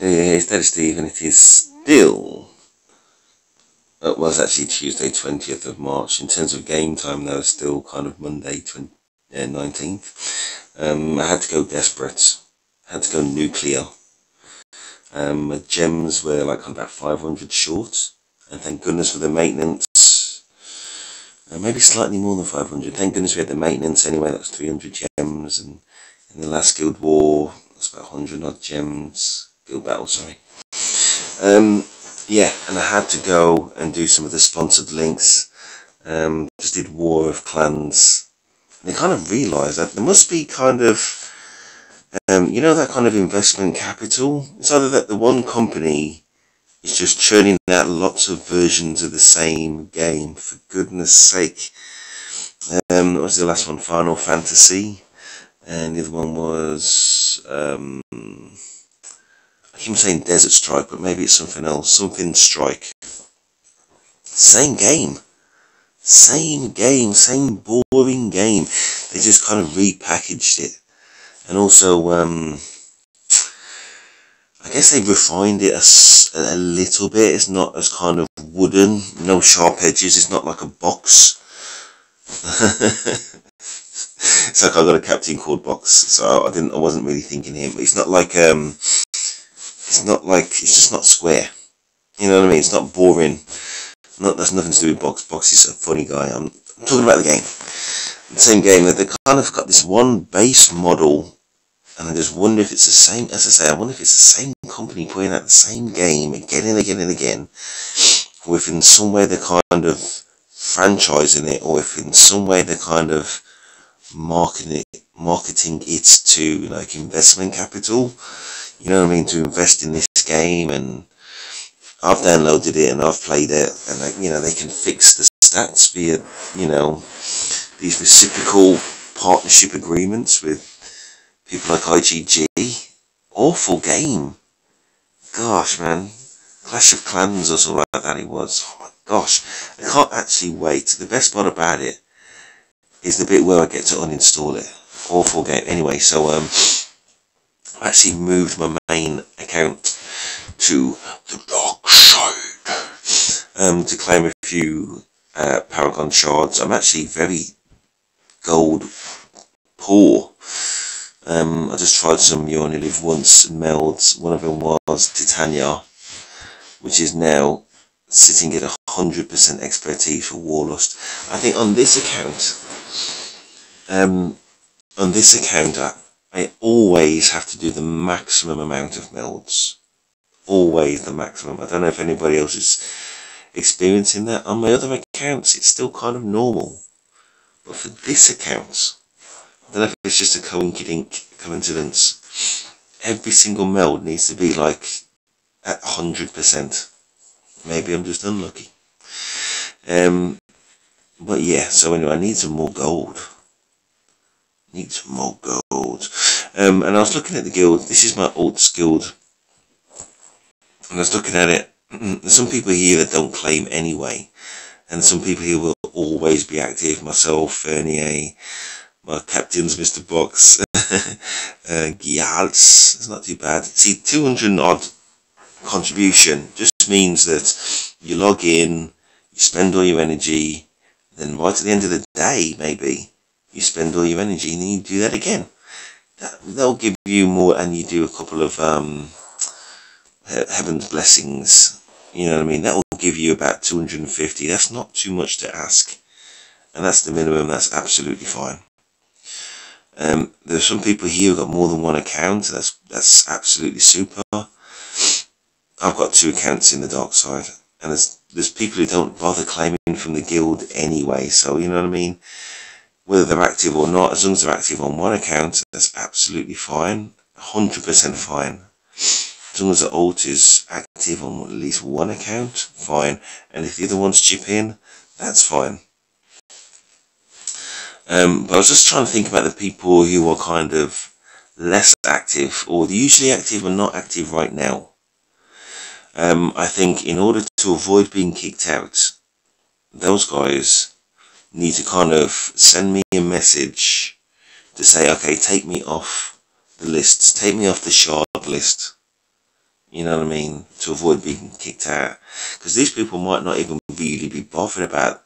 It's Daddy Steve, and it is still, it was actually Tuesday 20th of March. In terms of game time, though, it's still kind of Monday 19th. I had to go desperate, had to go nuclear. My gems were like about 500 short, and thank goodness for the maintenance. Maybe slightly more than 500. Thank goodness we had the maintenance anyway. That was 300 gems, and in the last Guild War, it's about 100 odd gems. Guild Battle, sorry. Yeah, and I had to go and do some of the sponsored links. Just did War of Clans. And I kind of realised that there must be kind of, you know, that kind of investment capital. It's either that the one company is just churning out lots of versions of the same game, for goodness sake. What was the last one? Final Fantasy. And the other one was, I keep saying Desert Strike, but maybe it's something else. Something Strike. Same game. Same game. Same boring game. They just kind of repackaged it. And also, I guess they refined it a little bit. It's not as kind of wooden. No sharp edges. It's not like a box. It's like I got a Captain Cord box. So I wasn't really thinking him. But it's not like, it's just not square. You know what I mean? It's not boring. That's nothing to do with Box. Box is a funny guy. I'm talking about the game. The same game, that they kind of got this one base model, and I just wonder if it's the same, as I say, I wonder if it's the same company putting out the same game again and again and again, or if in some way they're kind of franchising it, or if in some way they're kind of marketing it to like investment capital. You know what I mean, to invest in this game. And I've downloaded it and I've played it, and like, you know, they can fix the stats via, you know, these reciprocal partnership agreements with people like IGG. Awful game. Gosh, man. Clash of Clans or something like that it was. Oh my gosh. I can't actually wait. The best part about it is the bit where I get to uninstall it. Awful game. Anyway, so I actually moved my main account to the dark side to claim a few Paragon shards. I'm actually very gold poor. I just tried some You Only Live Once melds. One of them was Titania, which is now sitting at 100% expertise for Warlust. I think on this account, I always have to do the maximum amount of melds. Always the maximum. I don't know if anybody else is experiencing that. On my other accounts, it's still kind of normal. But for this account, I don't know if it's just a coincidence. Every single meld needs to be like at 100%. Maybe I'm just unlucky. But yeah, so anyway, I need some more gold. And I was looking at the guild. This is my Alts guild. And I was looking at it. There's some people here that don't claim anyway. And some people here will always be active. Myself, Fernier, my captains, Mr. Box, Gyals. It's not too bad. See, 200 odd contribution just means that you log in, you spend all your energy, then right at the end of the day, maybe, you spend all your energy and then you do that again. That'll give you more, and you do a couple of Heaven's Blessings, you know what I mean? That will give you about 250. That's not too much to ask, and that's the minimum. That's absolutely fine. There's some people here who've got more than one account. That's absolutely super. I've got 2 accounts in the dark side, and there's people who don't bother claiming from the guild anyway, so you know what I mean? Whether they're active or not, as long as they're active on one account, that's absolutely fine. 100% fine. As long as the alt is active on at least one account, fine. And if the other ones chip in, that's fine. But I was just trying to think about the people who are kind of less active, or usually active and not active right now. I think in order to avoid being kicked out, those guys need to kind of send me a message to say, okay, take me off the lists, take me off the shard list. You know what I mean? To avoid being kicked out. Because these people might not even really be bothered about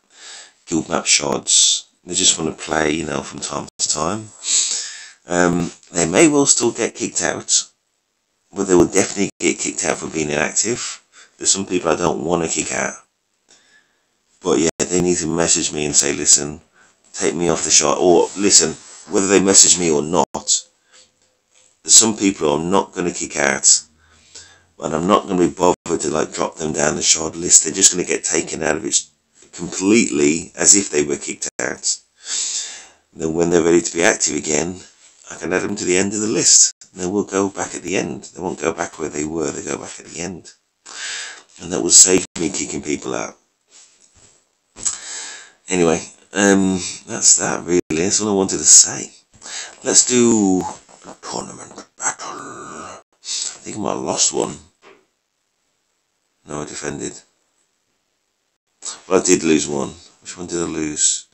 guild map shards. They just want to play, you know, from time to time. They may well still get kicked out, but they will definitely get kicked out for being inactive. There's some people I don't want to kick out. But yeah, they need to message me and say, listen, take me off the shard. Or listen, whether they message me or not, there's some people I'm not going to kick out. And I'm not going to be bothered to like drop them down the shard list. They're just going to get taken out of it completely as if they were kicked out. Then when they're ready to be active again, I can add them to the end of the list. They will go back at the end. They won't go back where they were. They go back at the end. And that will save me kicking people out. Anyway, that's that really. That's all I wanted to say. Let's do a tournament battle. I think I might have lost one. No, I defended. Well, I did lose one. Which one did I lose?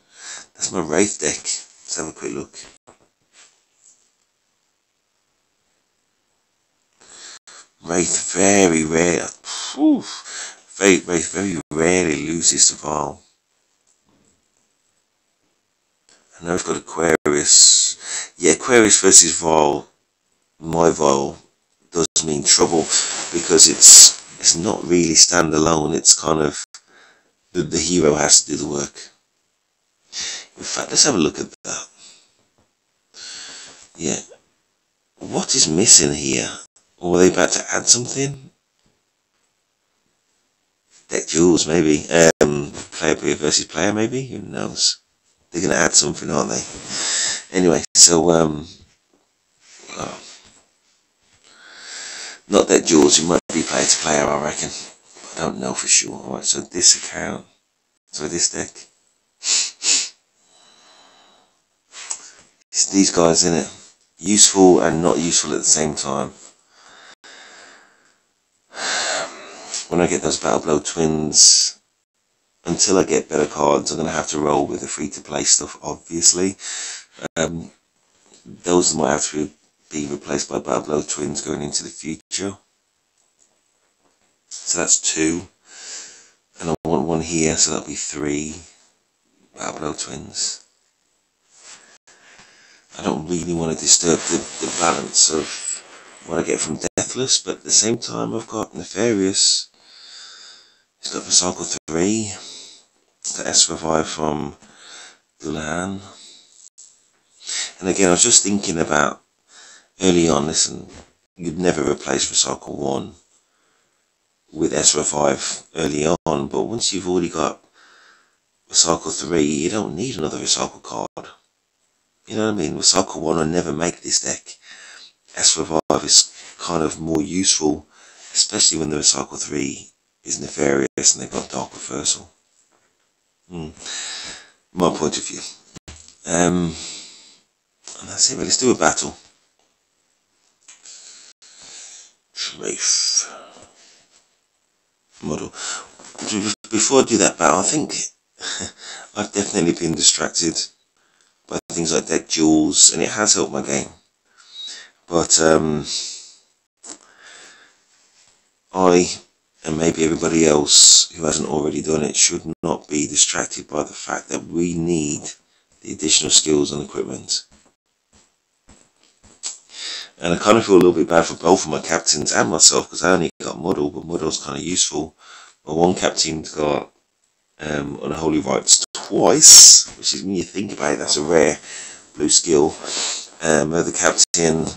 That's my Wraith deck. Let's have a quick look. Wraith very rare. Wraith very rarely loses to Val. I know I've got Aquarius. Yeah, Aquarius versus Val. My Val does mean trouble because it's not really standalone. It's kind of the hero has to do the work. In fact, let's have a look at that. Yeah, what is missing here? Or are they about to add something? Deck duels, maybe. Player versus player, maybe. Who knows? They're gonna add something, aren't they? Anyway, so not that duels. It might be player to player, I reckon. I don't know for sure. Alright, so this account. So this deck. It's these guys in it. Useful and not useful at the same time. When I get those Battle Blow Twins, until I get better cards, I'm going to have to roll with the free-to-play stuff, obviously. Those might have to be replaced by Battle Blow Twins going into the future. So that's 2. And I want one here, so that'll be 3 Battle Blow Twins. I don't really want to disturb the balance of what I get from Deathless, but at the same time I've got Nefarious. He's got Cycle 3, got S-Revive from Dulan. And again, I was just thinking about early on, listen, you'd never replace Recycle 1 with S-Revive early on, but once you've already got Recycle 3, you don't need another Recycle card. You know what I mean? Recycle 1 will never make this deck. S-Revive is kind of more useful, especially when the Recycle 3 is Nefarious and they've got Dark Reversal. My point of view. And that's it, let's do a battle. Trafe model. Before I do that battle, I think I've definitely been distracted by things like deck duels, and it has helped my game. But I, and maybe everybody else who hasn't already done it, should not be distracted by the fact that we need the additional skills and equipment. And I kind of feel a little bit bad for both of my captains and myself, because I only got Muddle, but Muddle's kind of useful. My one captain's got Unholy Rites twice, which is, when you think about it, that's a rare blue skill. The other captain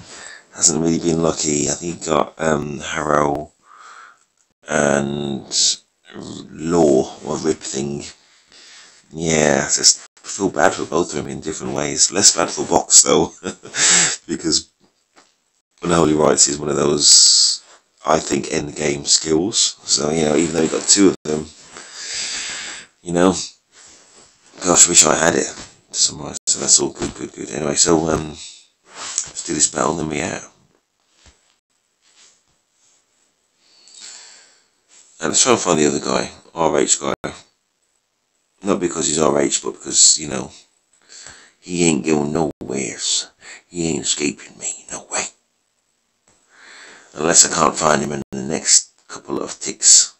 hasn't really been lucky. I think he got Harrow and Law, or Rip thing. Yeah, just feel bad for both of them in different ways. Less bad for Box though, because Unholy Rites is one of those, I think, end game skills. So, you know, even though he got 2 of them, you know, gosh, wish I had it. So that's all good. Anyway, so let's do this battle, then we out. And let's try and find the other guy, RH guy. Not because he's RH, but because, you know, he ain't going nowheres. He ain't escaping me, no way. Unless I can't find him in the next couple of ticks.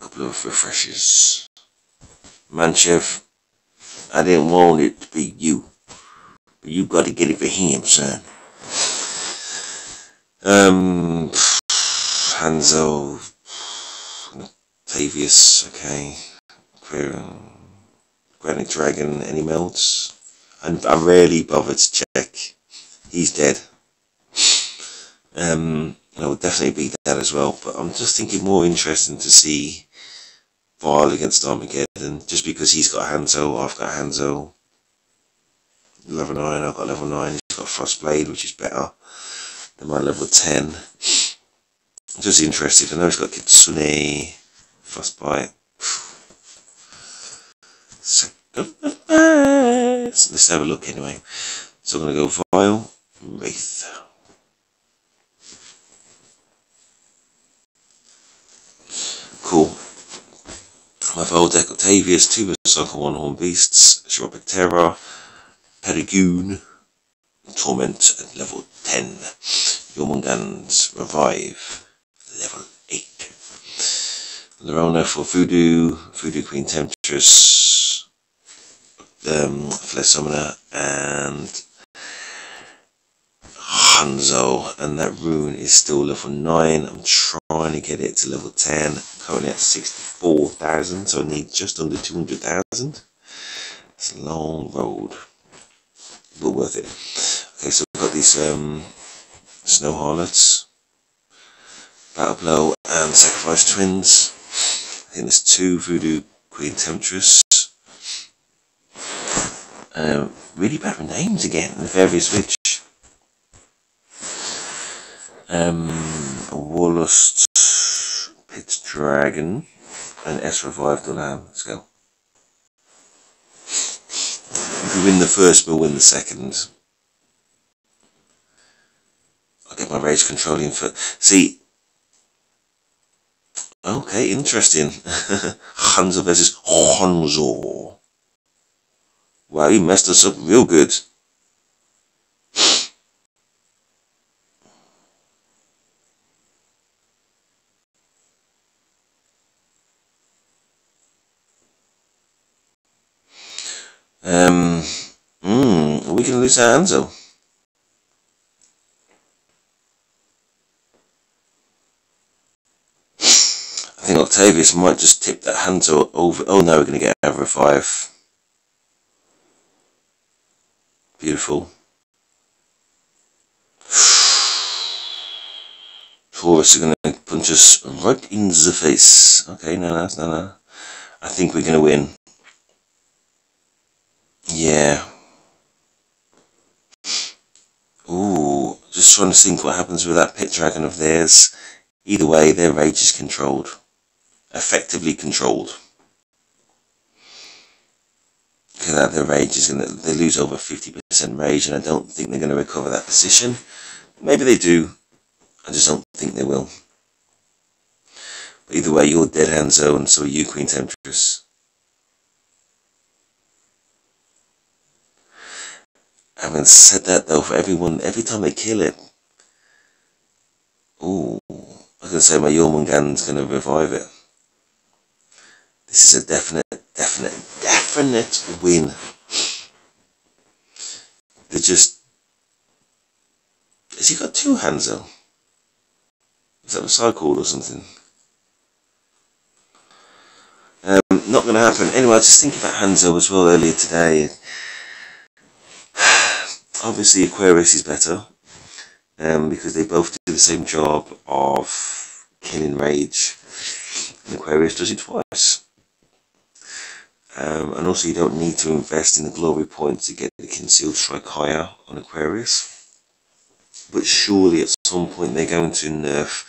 Couple of refreshes. Manchev, I didn't want it to be you. But you got to get it for him, son. Hanzo, Tavius, okay. Granite Dragon, any melds? And I rarely bother to check. He's dead. I would definitely beat that as well, but I'm just thinking more interesting to see Vile against Armageddon, just because he's got Hanzo, I've got Hanzo. Level 9, I've got level 9, he's got Frostblade, which is better than my level 10. I'm just interested. I know he's got Kitsune, Frostbite. Let's have a look anyway. So I'm going to go Vile, Wraith. Cool. My Vile deck: Octavius, 2 Berserker, 1 Horn Beasts, Chiroptera, Perigoon, Torment at level 10, Jormungand's Revive, level 8. Lorona for Voodoo, Voodoo Queen Temptress, Flesh Summoner, and Hanzo, and that rune is still level 9. I'm trying to get it to level 10, currently at 64,000, so I need just under 200,000. It's a long road, but worth it. Okay, so we've got these Snow Harlots, Battle Blow, and Sacrifice Twins. I think there's 2 Voodoo Queen Temptress. Really bad with names again, the various witch. Warlust, Pit Dragon, and S Revive the Lamb. Let's go. If we win the first, we'll win the second. I'll get my rage controlling for. See. Okay, interesting. Hanzo versus Hanzo. Wow, he messed us up real good. Are we going to lose our Hanzo? I think Octavius might just tip that Hanzo over. Oh no, we're going to get over a 5. Beautiful. Taurus are going to punch us right in the face. Okay, no. I think we're going to win. Yeah. Ooh, just trying to think what happens with that Pit Dragon of theirs. Either way, their rage is controlled. Effectively controlled. Because that their rage is going to, they lose over 50% rage, and I don't think they're going to recover that position. Maybe they do. I just don't think they will. But either way, you're dead, Hanzo, and so are you, Queen Temptress. Having said that though, for everyone, every time they kill it, ooh, I was going to say my Jormungand's going to revive it. This is a definite win. They just, has he got 2 Hanzo? Is that recycled or something? Not going to happen. Anyway, I was just thinking about Hanzo as well earlier today. Obviously Aquarius is better, because they both do the same job of killing rage, and Aquarius does it twice. And also you don't need to invest in the glory points to get the Concealed Strike higher on Aquarius. But surely at some point they're going to nerf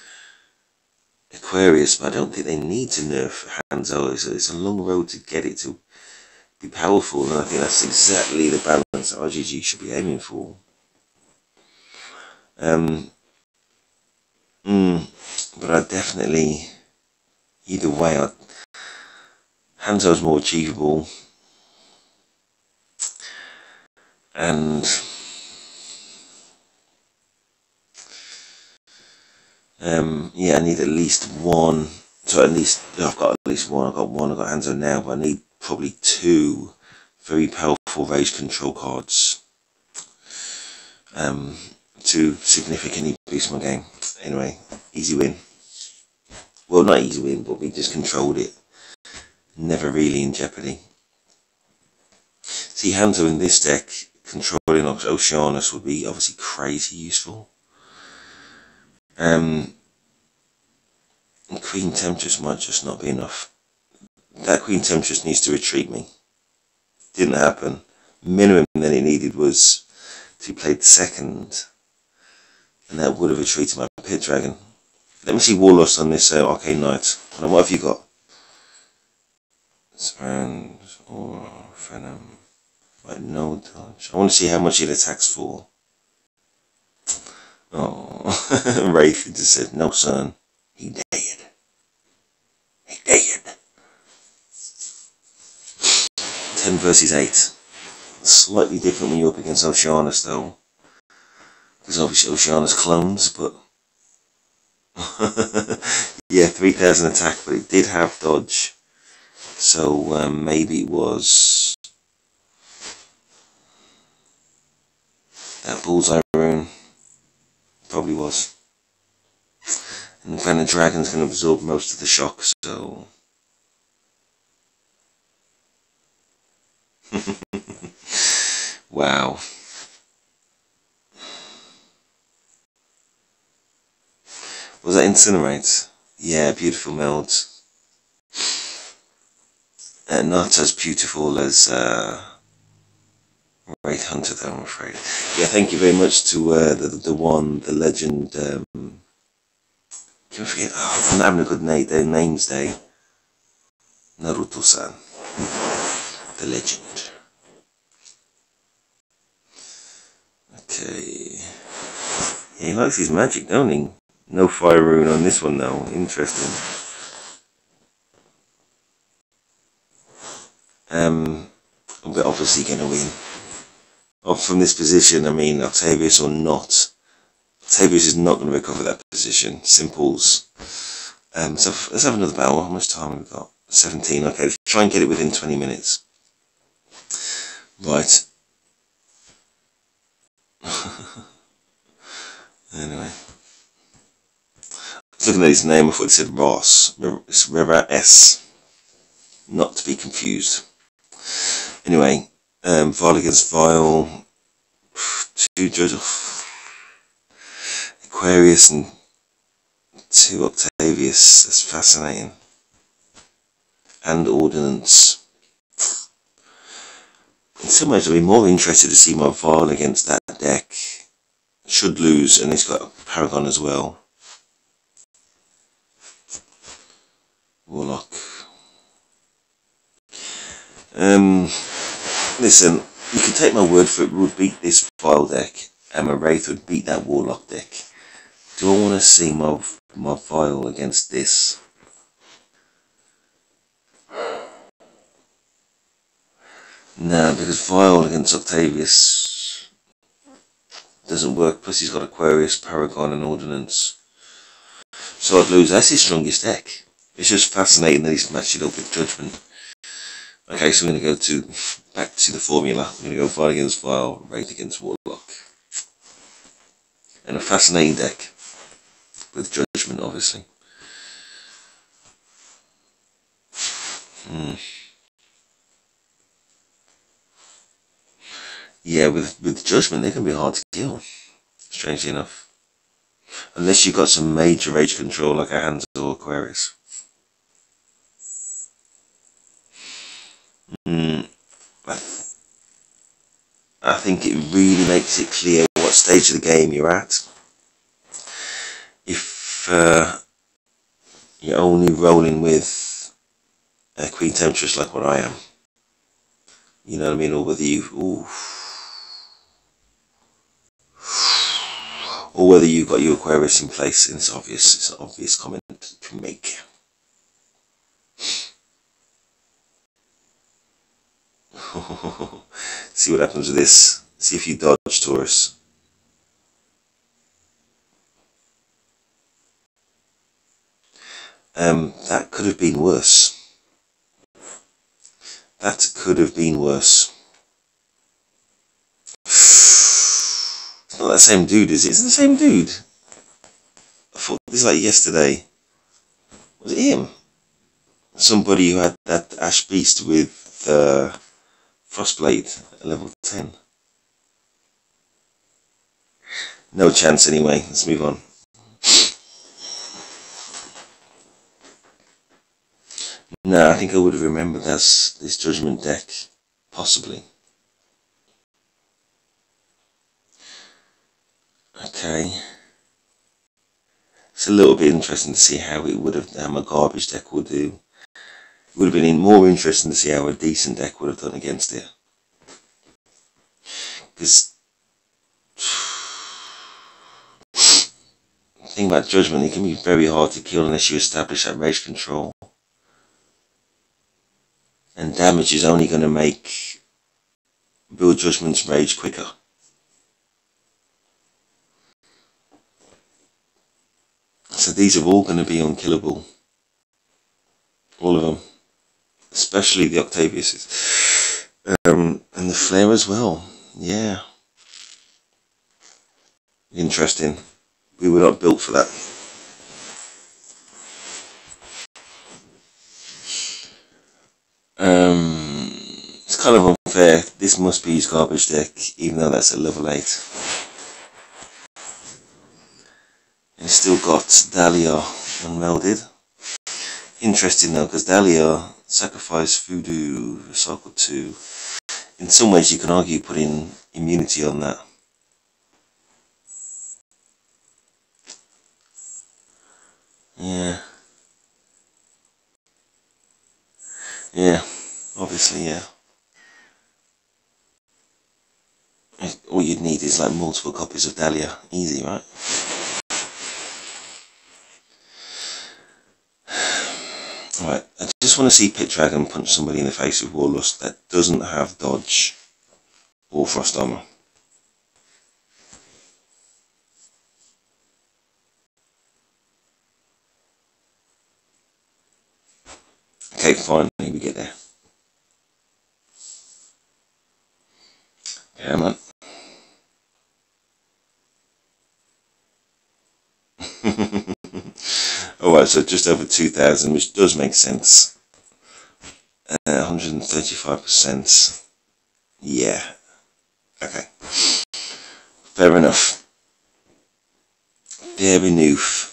Aquarius, but I don't think they need to nerf Hanzo. It's a long road to get it to be powerful, and I think that's exactly the balance that RGG should be aiming for. But I definitely, either way, Hanzo's more achievable, and Yeah, I need at least one. So at least I've got at least one. I've got one. I've got Hanzo now, but I need probably two very powerful rage control cards. To significantly boost my game. Anyway, easy win. Well, not easy win, but we just controlled it. Never really in jeopardy. See, Hanzo in this deck, controlling Oceanus would be obviously crazy useful. Queen Temptress might just not be enough. That Queen Temptress needs to retreat me. Didn't happen. Minimum that it needed was to play the second, and that would have retreated my Pit Dragon. Let me see Warlost on this Arcane Knight. What have you got? Surround or Venom. Right, no dodge. I want to see how much it attacks for. Oh, Wraith just said, no son, he dead. He dead. 10 versus 8. Slightly different when you're up against Oceanus though. Because obviously Oceanus clones, but yeah, 3000 attack, but it did have dodge. So maybe it was that bullseye rune. Probably was. And then the dragon's going to absorb most of the shock, so wow. Was that Incinerate? Yeah, beautiful meld. Not as beautiful as Wraith Hunter though, I'm afraid. Yeah, thank you very much to the legend. Can I forget? Oh, I'm not having a good names day. Naruto-san, the legend. Okay. Yeah, he likes his magic, don't he? No fire rune on this one though. Interesting. We're obviously going to win. From this position, I mean, Octavius or not. Octavius is not going to recover that position. Simples. So let's have another battle. How much time have we got? 17. Okay, let's try and get it within 20 minutes. Right. Anyway. Looking at his name, I thought it said Ross. It's River S. Not to be confused. Anyway, Vile against Vile. 2 judges. Aquarius and 2 Octavius. That's fascinating. And Ordnance. In some ways, I'd be more interested to see my Vile against that deck. Should lose, and he's got Paragon as well. Warlock. Listen, you can take my word for it, would beat this Vile deck, and my Wraith would beat that Warlock deck. Do I want to see my Vile against this? No, because Vile against Octavius doesn't work, plus he's got Aquarius, Paragon and Ordnance. So I'd lose. That's his strongest deck. It's just fascinating that he's matched it up with Judgment. Okay, so we're going to go back to the formula. We're going to go Vile against Vile, Wraith against Warlock. And a fascinating deck. With Judgment, obviously. Yeah, with Judgment, they can be hard to kill. Strangely enough. Unless you've got some major rage control like a Hanzo or Aquarius. I think it really makes it clear what stage of the game you're at. If you're only rolling with a Queen Temptress like what I am, you know what I mean, or whether or whether you've got your Aquarius in place, and it's an obvious comment to make. See what happens with this. See if you dodge, Taurus. That could have been worse. That could have been worse. It's not that same dude, is it? It's the same dude. I thought this was like yesterday. Was it him? Somebody who had that Ash Beast with Frostblade at level 10. No chance anyway. Let's move on. No, I think I would have remembered this Judgment deck. Possibly. Okay. It's a little bit interesting to see how my garbage deck would do. It would have been more interesting to see how a decent deck would have done against it. Because the thing about Judgment, it can be very hard to kill unless you establish that rage control. And damage is only going to make build Judgment's rage quicker. So these are all going to be unkillable. All of them. Especially the Octaviuses. And the Flare as well. Yeah. Interesting. We were not built for that. It's kind of unfair. This must be his garbage deck, even though that's at level 8. And he's still got Dahlia unmelded. Interesting though, because Dahlia sacrificed Voodoo, recycle 2. In some ways you can argue putting immunity on that. Yeah. Yeah, obviously, yeah. All you'd need is like multiple copies of Dahlia. Easy, right? Alright, I just want to see Pit Dragon punch somebody in the face with Warlust that doesn't have dodge or frost armor. Okay, finally we get there. Come on. Alright, so just over 2,000, which does make sense. 135%. Yeah. Okay. Fair enough. Fair enough.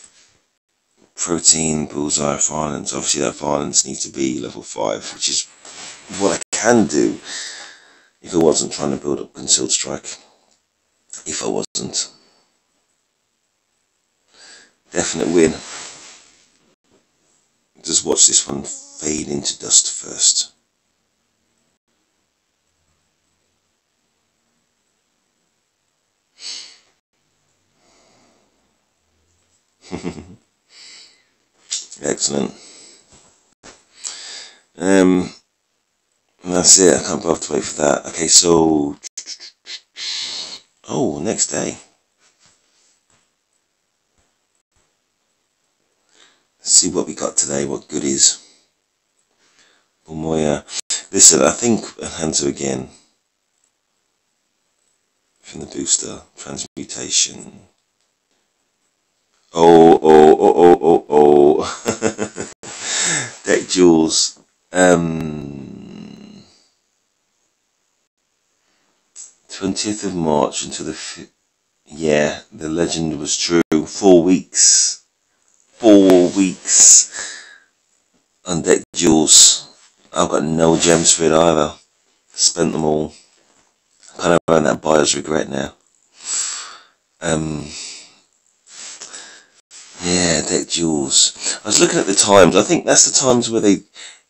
Protein, bullseye, violence. Obviously that violence needs to be level 5, which is what I can do if I wasn't trying to build up Concealed Strike. If I wasn't. Definite win. Just watch this one fade into dust first. Excellent. That's it. I can't bother to wait for that. Okay, so next day. Let's see what we got today. What goodies? Bulmoya. Listen, I think Hanzo again from the booster transmutation. Deck duels. 20th of March until the yeah, the legend was true. 4 weeks. 4 weeks on deck duels. I've got no gems for it either. Spent them all. Kind of earned that buyer's regret now. Yeah, deck duels. I was looking at the times. I think that's the times where they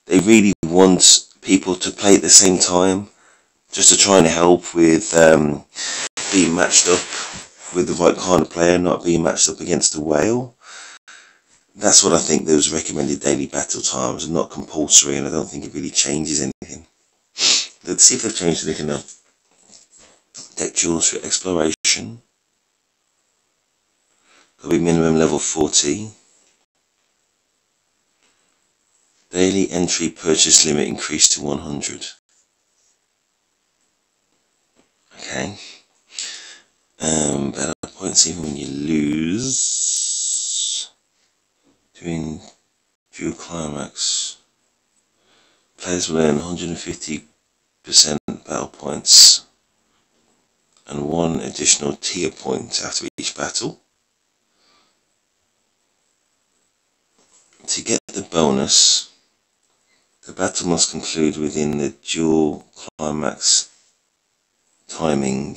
really want people to play at the same time, just to try and help with being matched up with the right kind of player, not being matched up against a whale. That's what I think those recommended daily battle times are not compulsory, and I don't think it really changes anything. Let's see if they've changed anything now. Deck duels for exploration. Got to be minimum level 40. Daily entry purchase limit increased to 100. Okay. Battle points even when you lose. During dual climax. Players will earn 150% battle points and 1 additional tier point after each battle. To get the bonus, the battle must conclude within the dual climax timing.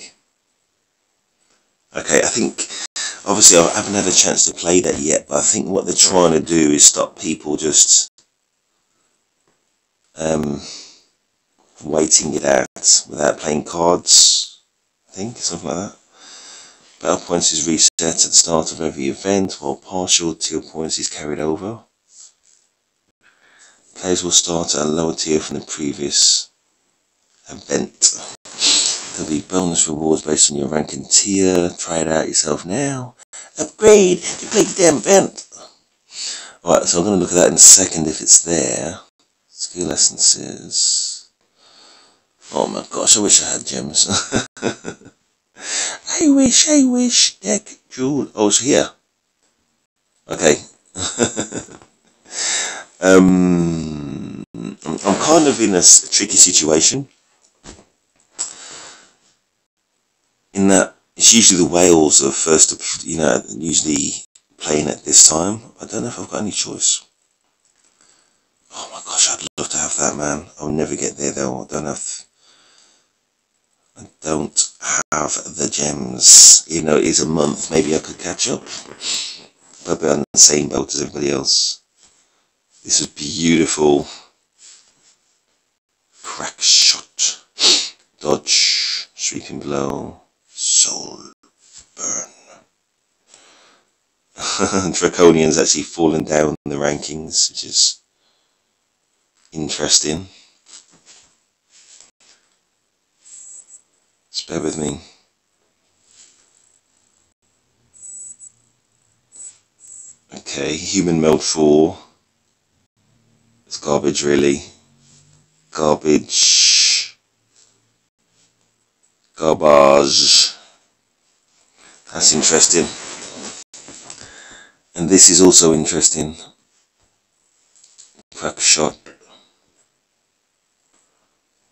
Okay, I think, obviously I haven't had a chance to play that yet, but I think what they're trying to do is stop people just waiting it out without playing cards, I think, something like that. Battle points is reset at the start of every event, while partial tier points is carried over. Players will start at a lower tier from the previous event. There'll be bonus rewards based on your rank and tier. Try it out yourself now. Upgrade to play the damn event. Alright, so I'm going to look at that in a second if it's there. Skill essences. Oh my gosh, I wish I had gems. I wish, deck, jewel. Oh, it's here. Okay. I'm kind of in a tricky situation. In that, it's usually the whales are first to, usually playing at this time. I don't know if I've got any choice. Oh my gosh, I'd love to have that, man. I'll never get there though. I don't have the gems. Even though it is a month, maybe I could catch up. But I'll be on the same boat as everybody else. This is beautiful. Crack shot. Dodge. Sweeping blow. Soul burn. Draconian's actually fallen down in the rankings, which is interesting. Just bear with me. Okay, human mode 4. It's garbage, really. Garbage. Garbage. That's interesting. And this is also interesting. Crack shot.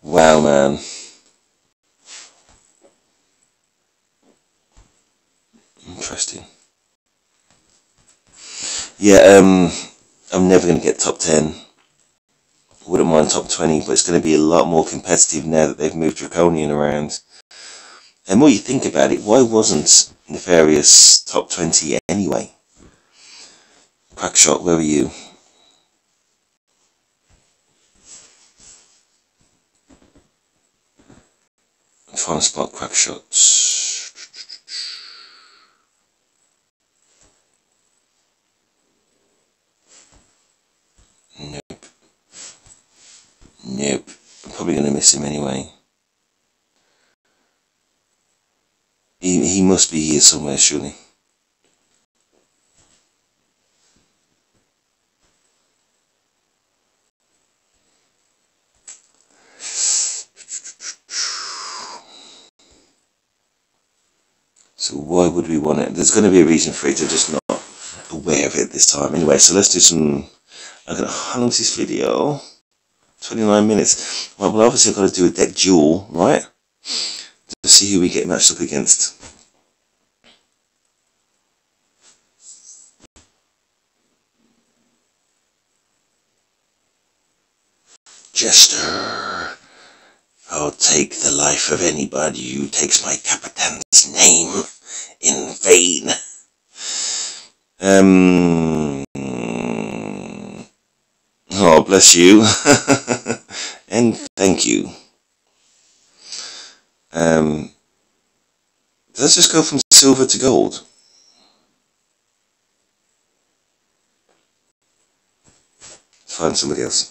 Wow, man. Interesting. Yeah, I'm never going to get top 10. Wouldn't mind top 20, but it's going to be a lot more competitive now that they've moved Draconian around. And more you think about it, why wasn't Nefarious top 20 anyway? Crackshot, where were you? I'm trying to spot Crackshots. Nope. Nope. I'm probably going to miss him anyway. He must be here somewhere, surely. So why would we want it? There's going to be a reason for it, to just not aware of it this time. Anyway, so let's do some... how long is this video? 29 minutes. Well, obviously I've got to do a deck duel, right? To see who we get matched up against. Jester. I'll take the life of anybody who takes my Capitan's name in vain. Oh, bless you. And thank you. Let's just go from silver to gold. Let's find somebody else.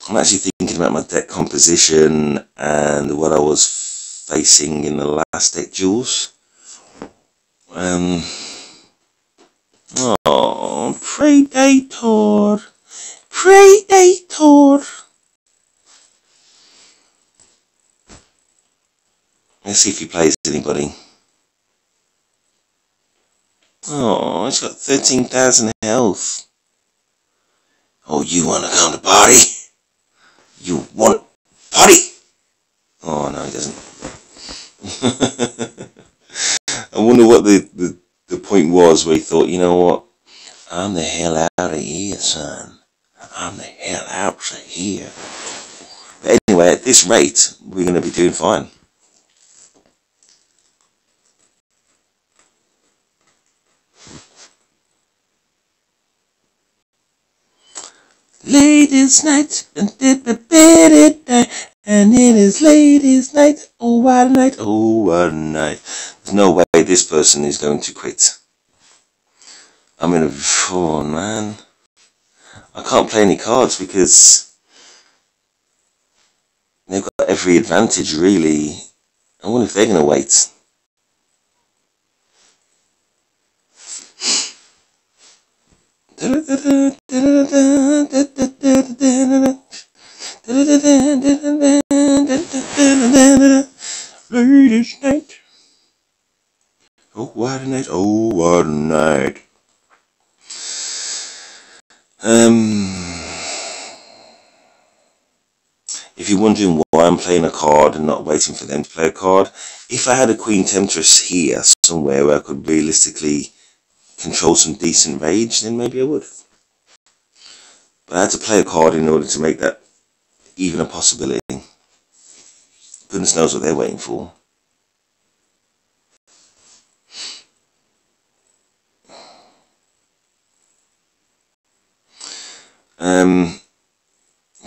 I'm actually thinking about my deck composition and what I was facing in the last deck duels. Oh, Predator! Predator! Let's see if he plays anybody. Oh, he's got 13,000 health. Oh, you want to come to party? You want party? Oh, no, he doesn't. I wonder what the point was where he thought, you know what? I'm the hell out of here, son. I'm the hell out of here. But anyway, at this rate, we're going to be doing fine. Ladies' night, and it is ladies' night. Oh, what a night, oh, what a night. There's no way this person is going to quit. I'm in a... oh, man. I can't play any cards because they've got every advantage, really. I wonder if they're going to wait. Ladies' night. Oh, what a night. Oh, what a night. If you're wondering why I'm playing a card and not waiting for them to play a card, if I had a Queen Temptress here somewhere where I could realistically control some decent rage, then maybe I would. But I had to play a card in order to make that even a possibility. Goodness knows what they're waiting for.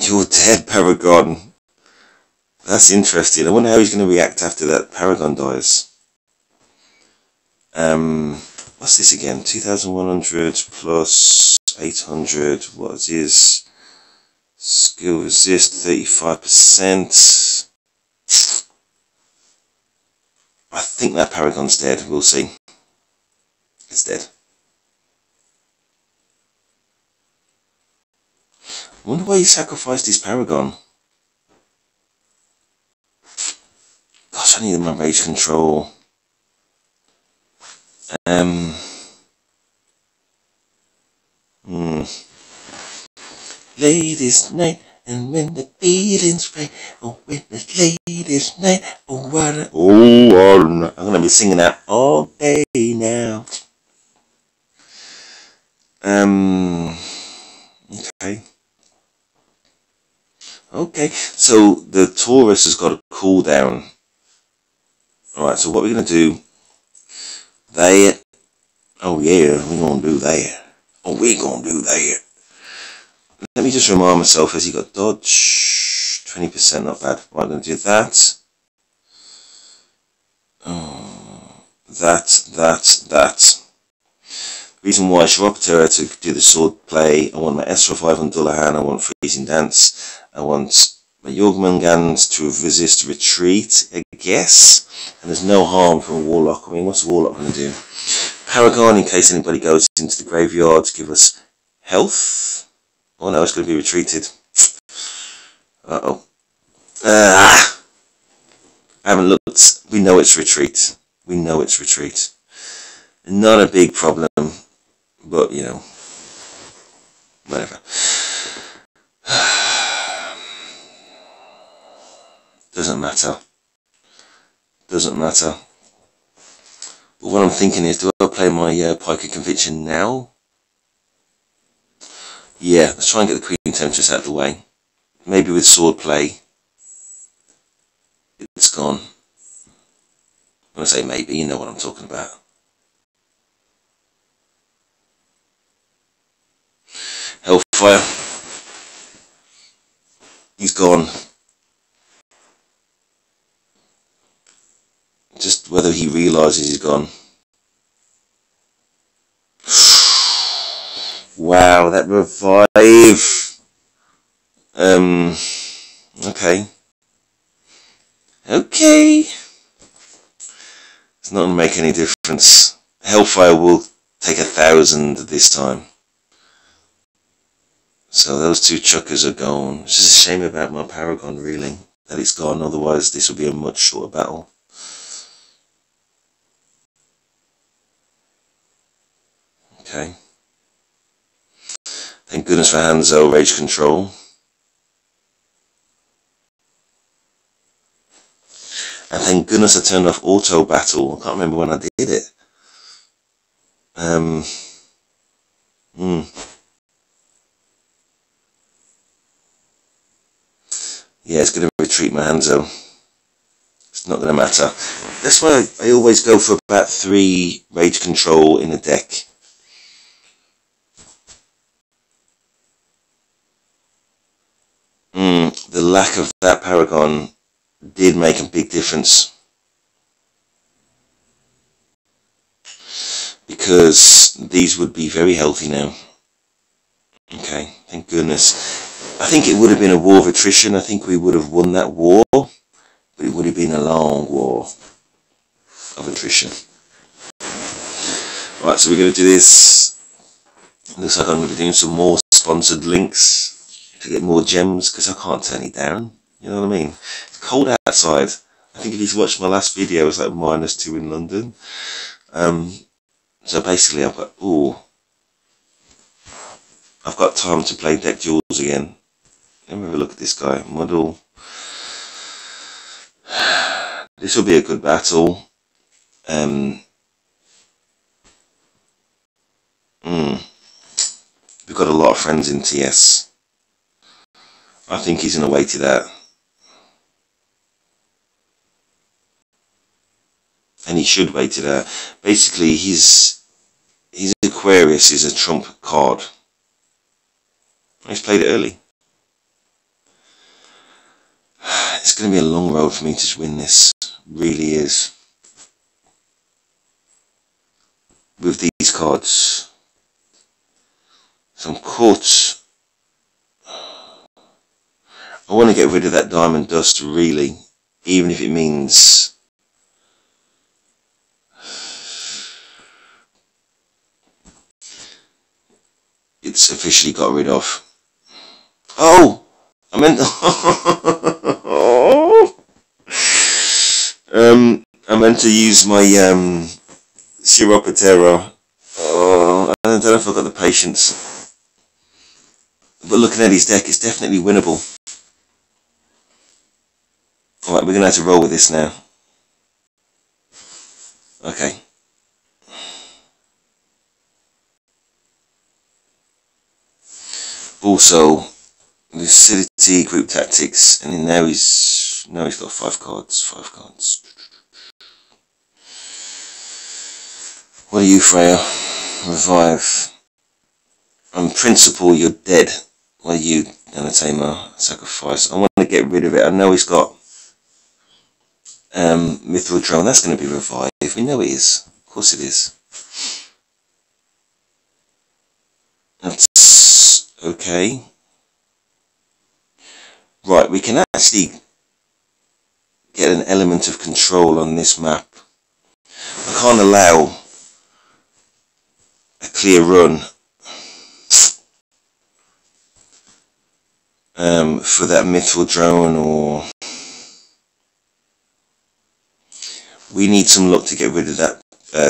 You're dead, Paragon. That's interesting. I wonder how he's going to react after that Paragon dies. What's this again? 2,100 plus 800. What is his skill resist? 35%. I think that Paragon's dead. We'll see. It's dead. I wonder why he sacrificed his Paragon. Gosh, I need my rage control. Ladies' night, and when the feeling's right, oh, when it's ladies' night, oh, what a, oh, I'm gonna be singing that all day now. Okay. Okay, so the Taurus has got a cooldown. Alright, so what we're going to do, there, oh yeah, we're going to do that. Oh, we're going to do that. Let me just remind myself, has he got dodge? 20%, not bad. Right, I'm going to do that. Oh, that. The reason why Chiroptera to do the sword play, I want my S5 on Dullahan, I want Freezing Dance, I want my Jormungand to resist retreat, I guess, and there's no harm from a Warlock. I mean, what's a Warlock going to do? Paragon, in case anybody goes into the graveyard, to give us health. Oh no, it's going to be retreated. Uh-oh. I haven't looked. We know it's retreat. We know it's retreat. Not a big problem, but, you know, whatever. Doesn't matter. Doesn't matter. But what I'm thinking is, do I play my Pike of Conviction now? Yeah, let's try and get the Queen Temptress out of the way. Maybe with sword play. It's gone. When I say maybe, you know what I'm talking about. Hellfire. He's gone. Just whether he realises he's gone. Wow, that revive. Okay. Okay. It's not going to make any difference. Hellfire will take 1,000 this time. So those two chuckers are gone. It's just a shame about my Paragon, really, that it's gone. Otherwise, this will be a much shorter battle. Okay. Thank goodness for Hanzo Rage Control. And thank goodness I turned off Auto Battle. I can't remember when I did it. Yeah, it's going to retreat my Hanzo. It's not going to matter. That's why I always go for about 3 Rage Control in a deck. The lack of that Paragon did make a big difference. Because these would be very healthy now. Okay, thank goodness. I think it would have been a war of attrition. I think we would have won that war. But it would have been a long war of attrition. Right, so we're going to do this. Looks like I'm going to be doing some more sponsored links to get more gems, because I can't turn it down. You know what I mean? It's cold outside. I think if you've watched my last video, it was like -2 in London. So basically I've got time to play deck duels again. Let me have a look at this guy. Model. This will be a good battle. We've got a lot of friends in TS. I think he's going to wait to that. And he should wait to that. Basically, his Aquarius is a trump card. He's played it early. It's going to be a long road for me to win this. Really is. With these cards. So I'm caught. I want to get rid of that diamond dust, really. Even if it means it's officially got rid of. Oh! I meant I meant to use my Chiroptera. Oh, I don't know if I've got the patience. But looking at his deck, it's definitely winnable. Alright, we're going to have to roll with this now. Okay. Also, lucidity, group tactics, and now he's got 5 cards. 5 cards. What are you, Freya? Revive. On principle, you're dead. What are you, Anatamer? Sacrifice. I want to get rid of it. I know he's got Mithril Drone. That's going to be revived. We know it is. Of course it is. That's okay. Right, we can actually get an element of control on this map. I can't allow a clear run for that Mithril Drone, or we need some luck to get rid of that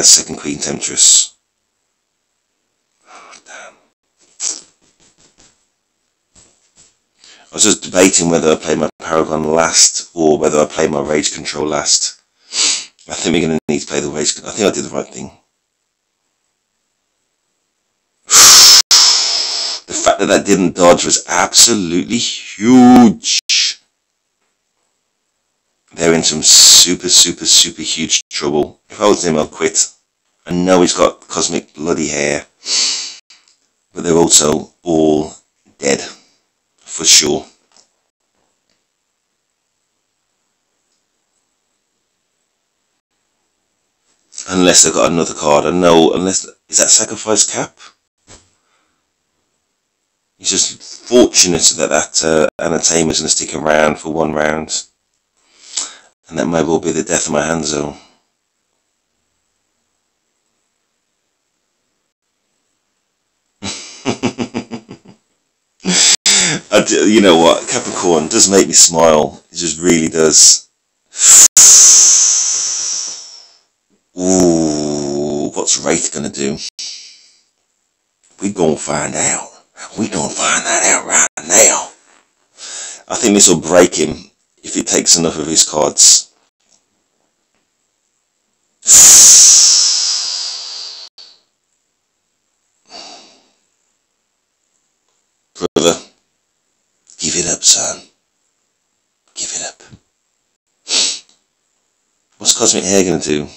second Queen Temptress. Oh, damn. I was just debating whether I play my Paragon last or whether I play my Rage Control last. I think we're going to need to play the Rage Control. I think I did the right thing. The fact that that didn't dodge was absolutely huge. They're in some super, super, super huge trouble. If I was him, I'd quit. I know he's got cosmic bloody hair, but they're also all dead, for sure. Unless they've got another card. I know, unless... Is that Sacrifice Cap? He's just fortunate that that entertainment is going to stick around for one round. And that may well be the death of my Hanzo. You know what? Capricorn does make me smile. It just really does. Ooh, what's Wraith going to do? We gonna find out. We gonna find that out right now. I think this will break him if he takes enough of his cards. Brother, give it up, son. Give it up. What's Cosmic Hair gonna do?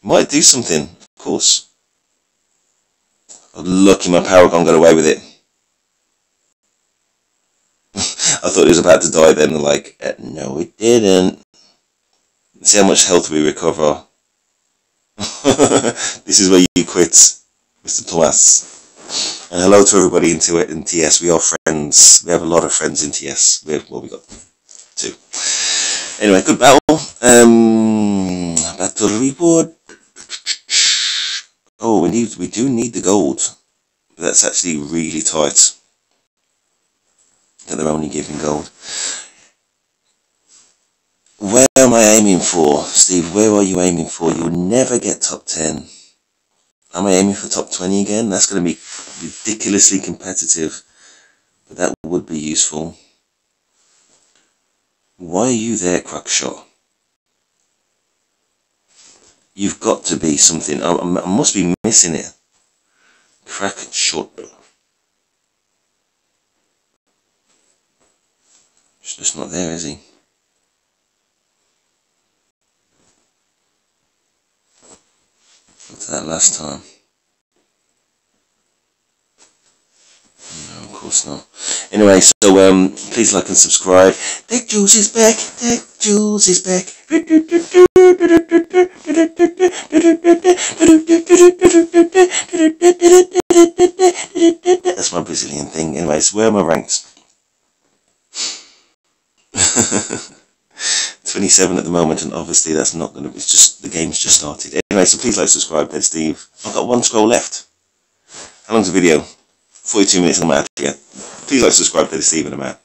Might do something, of course. Oh, lucky my Paragon got away with it. I thought he was about to die then, like, no it didn't. See how much health we recover. This is where you quit, Mr. Thomas. And hello to everybody in TS. We are friends. We have a lot of friends in TS. We got 2. Anyway, good battle. Battle reward. Oh, we do need the gold. But that's actually really tight. That they're only giving gold. Where am I aiming for? Steve, where are you aiming for? You'll never get top 10. Am I aiming for top 20 again? That's going to be ridiculously competitive. But that would be useful. Why are you there, Crackshot? You've got to be something. I must be missing it. Crackshot. He's just not there, is he? Looked at that last time. No, of course not. Anyway, so please like and subscribe. Deck Jules is back. Deck Jules is back. That's my Brazilian thing. Anyways, where am I ranked? 27 at the moment, and obviously that's not going to. It's just the game's just started. Anyway, so please like, subscribe, Dead Steve. I've got 1 scroll left. How long's the video? 42 minutes and I'm out here. Please like, subscribe, Dead Steve, and I'm out.